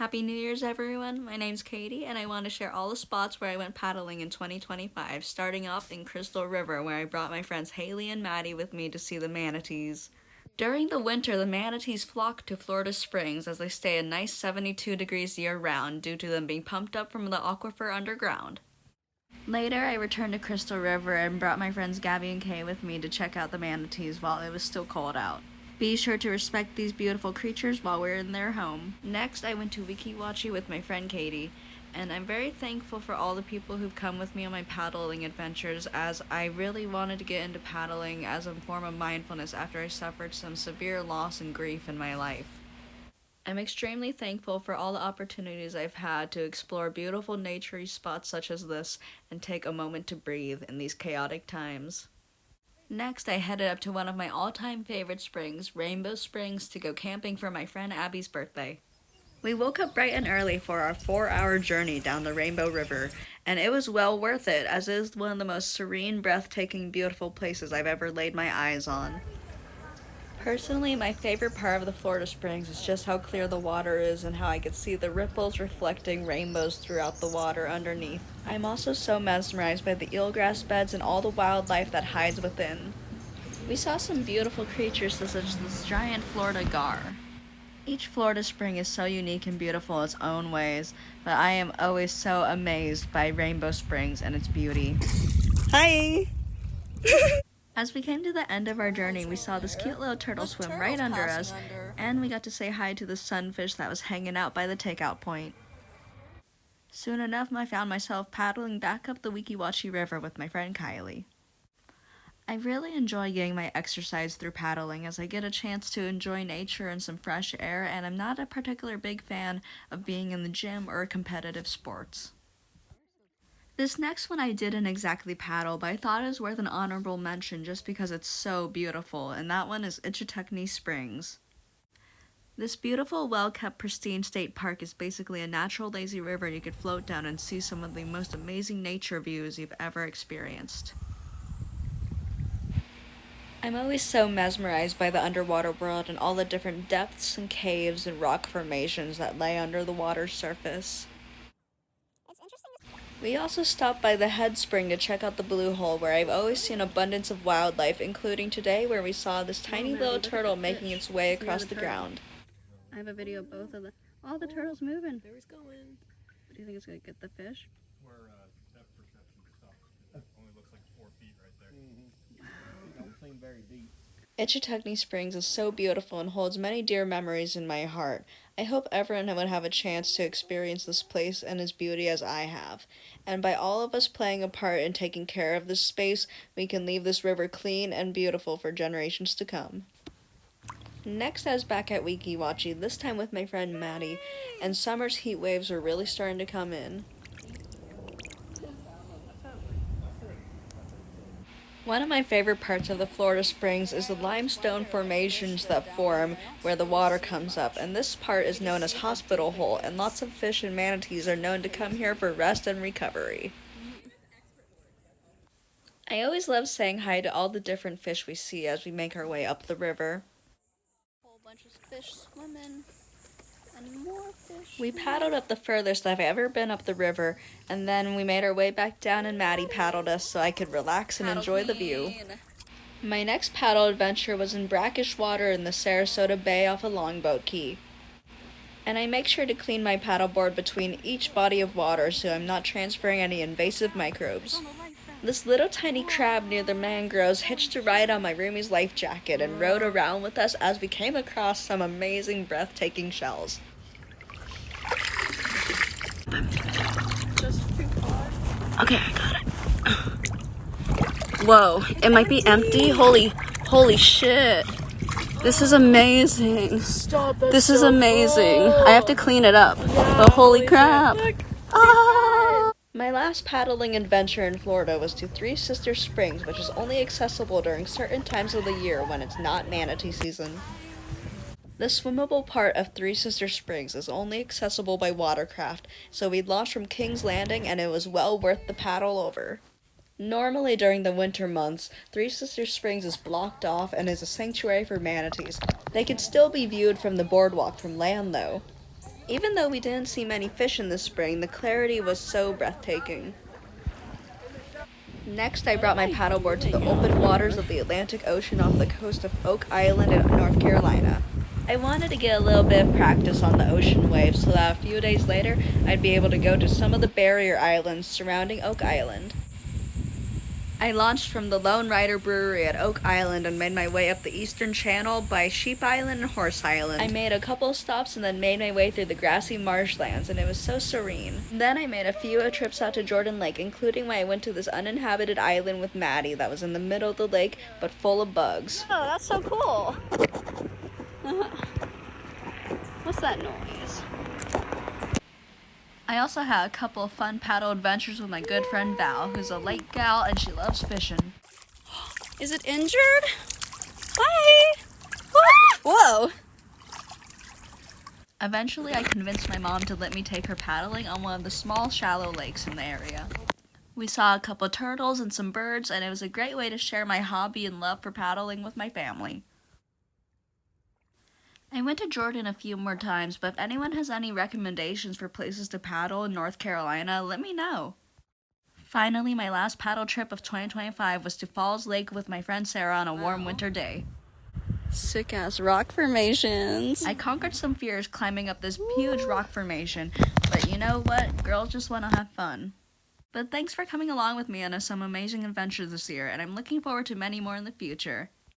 Happy New Year's, everyone. My name's Katie, and I want to share all the spots where I went paddling in 2025, starting off in Crystal River, where I brought my friends Haley and Maddie with me to see the manatees. During the winter, the manatees flock to Florida Springs as they stay a nice 72 degrees year-round due to them being pumped up from the aquifer underground. Later, I returned to Crystal River and brought my friends Gabby and Kay with me to check out the manatees while it was still cold out. Be sure to respect these beautiful creatures while we're in their home. Next, I went to Weeki Wachee with my friend Katie, and I'm very thankful for all the people who've come with me on my paddling adventures, as I really wanted to get into paddling as a form of mindfulness after I suffered some severe loss and grief in my life. I'm extremely thankful for all the opportunities I've had to explore beautiful nature spots such as this and take a moment to breathe in these chaotic times. Next, I headed up to one of my all-time favorite springs, Rainbow Springs, to go camping for my friend Abby's birthday. We woke up bright and early for our 4-hour journey down the Rainbow River, and it was well worth it, as it is one of the most serene, breathtaking, beautiful places I've ever laid my eyes on. Personally, my favorite part of the Florida Springs is just how clear the water is and how I could see the ripples reflecting rainbows throughout the water underneath. I'm also so mesmerized by the eelgrass beds and all the wildlife that hides within. We saw some beautiful creatures such as this giant Florida gar. Each Florida spring is so unique and beautiful in its own ways, but I am always so amazed by Rainbow Springs and its beauty. Hi! As we came to the end of our journey, we saw this cute little turtle swim right under us, and we got to say hi to the sunfish that was hanging out by the takeout point. Soon enough, I found myself paddling back up the Weeki Wachee River with my friend Kylie. I really enjoy getting my exercise through paddling, as I get a chance to enjoy nature and some fresh air, and I'm not a particular big fan of being in the gym or competitive sports. This next one I didn't exactly paddle, but I thought it was worth an honorable mention just because it's so beautiful, and that one is Ichetucknee Springs. This beautiful, well-kept, pristine state park is basically a natural lazy river you could float down and see some of the most amazing nature views you've ever experienced. I'm always so mesmerized by the underwater world and all the different depths and caves and rock formations that lay under the water's surface. We also stopped by the head spring to check out the blue hole, where I've always seen abundance of wildlife, including today where we saw this tiny little turtle making its way across the ground. I have a video of both of them. All the turtles moving. There he's going. Do you think it's going to get the fish? Where depth perception stops. Only looks like 4 feet right there. Don't seem very deep. Ichetucknee Springs is so beautiful and holds many dear memories in my heart. I hope everyone would have a chance to experience this place and its beauty as I have. And by all of us playing a part in taking care of this space, we can leave this river clean and beautiful for generations to come. Next, I was back at Weeki Wachee, this time with my friend Maddie, and summer's heat waves were really starting to come in. One of my favorite parts of the Florida Springs is the limestone formations that form where the water comes up, and this part is known as Hospital Hole, and lots of fish and manatees are known to come here for rest and recovery. I always love saying hi to all the different fish we see as we make our way up the river. Whole bunch of fish swimming. And more fish. We paddled up the furthest I've ever been up the river, and then we made our way back down and Maddie paddled us so I could relax and enjoy the view. My next paddle adventure was in brackish water in the Sarasota Bay off a Longboat Key. And I make sure to clean my paddleboard between each body of water so I'm not transferring any invasive microbes. This little tiny crab near the mangroves hitched a ride on my roomie's life jacket and rode around with us as we came across some amazing, breathtaking shells. Just too far. Okay, I got it. Whoa, it might be empty. Holy shit. This is amazing. Stop, This is amazing. I have to clean it up. But holy crap. Ah! My last paddling adventure in Florida was to Three Sisters Springs, which is only accessible during certain times of the year when it's not manatee season. The swimmable part of Three Sisters Springs is only accessible by watercraft, so we launched from King's Landing and it was well worth the paddle over. Normally during the winter months, Three Sisters Springs is blocked off and is a sanctuary for manatees. They can still be viewed from the boardwalk from land though. Even though we didn't see many fish in the spring, the clarity was so breathtaking. Next, I brought my paddleboard to the open waters of the Atlantic Ocean off the coast of Oak Island in North Carolina. I wanted to get a little bit of practice on the ocean waves so that a few days later I'd be able to go to some of the barrier islands surrounding Oak Island. I launched from the Lone Rider Brewery at Oak Island and made my way up the Eastern Channel by Sheep Island and Horse Island. I made a couple stops and then made my way through the grassy marshlands, and it was so serene. Then I made a few trips out to Jordan Lake, including when I went to this uninhabited island with Maddie that was in the middle of the lake but full of bugs. Oh, that's so cool. What's that noise? I also had a couple of fun paddle adventures with my good friend Val, who's a lake gal and she loves fishing. Is it injured? Hi! Whoa! Eventually, I convinced my mom to let me take her paddling on one of the small, shallow lakes in the area. We saw a couple turtles and some birds, and it was a great way to share my hobby and love for paddling with my family. I went to Jordan a few more times, but if anyone has any recommendations for places to paddle in North Carolina, let me know. Finally, my last paddle trip of 2025 was to Falls Lake with my friend Sarah on a warm winter day. Sick ass rock formations. I conquered some fears climbing up this huge rock formation, but you know what? Girls just want to have fun. But thanks for coming along with me on some amazing adventures this year, and I'm looking forward to many more in the future.